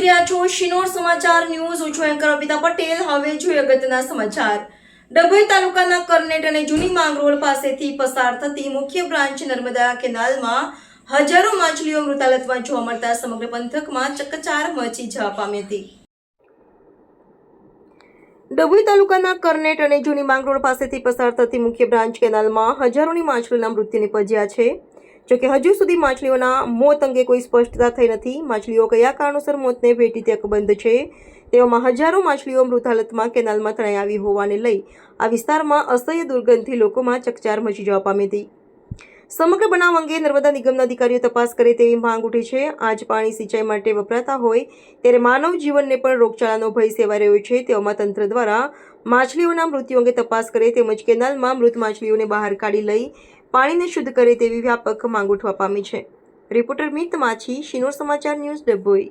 રહ્યા છો શિનોર સમાચાર ન્યૂઝ. હું છું એન્કર અમિતા પટેલ. હવે જોઈએ અગત્યના સમાચાર. ડભોઈ તાલુકાના કરનેટ અને જૂની માંગ રોડ પાસેથી પસાર થતી મુખ્ય બ્રાન્ચ નર્મદા કેનાલમાં હજારો માછલીઓ મૃત હાલતમાં જોવા મળતા સમગ્ર પંથકમાં ચકચાર મચી જવા પામી હતી. ડભોઈ તાલુકાના કરનેટ અને જૂની માંગ રોડ પાસેથી પસાર થતી મુખ્ય બ્રાન્ચ કેનાલમાં હજારોની માછલીઓના મૃત્યુ નિપજ્યા છે. જોકે હજુ સુધી માછલીઓના મોત અંગે કોઈ સ્પષ્ટતા થઈ નથી. માછલીઓ કયા કારણોસર મોતને ભેટી તે અકબંધ છે. તેવામાં હજારો માછલીઓ મૃત હાલતમાં કેનાલમાં તણાઈ આવી હોવાને લઈ આ વિસ્તારમાં અસહ્ય દુર્ગંધથી લોકોમાં ચકચાર મચી જવા પામી હતી. સમગ્ર બનાવ અંગે નર્મદા નિગમના અધિકારીઓ તપાસ કરે તેવી માંગ ઉઠી છે. આજ પાણી સિંચાઈ માટે વપરાતા હોય ત્યારે માનવ જીવનને પણ રોગચાળાનો ભય સેવાઈ રહ્યો છે. તેવામાં તંત્ર દ્વારા માછલીઓના મૃત્યુ અંગે તપાસ કરે તેમજ કેનાલમાં મૃત માછલીઓને બહાર કાઢી લઈ પાણીને શુદ્ધ કરે તેવી વ્યાપક માંગ ઉઠવા પામી છે. રિપોર્ટર મિત માછી, શિનોર સમાચાર ન્યૂઝ, ડભોઈ.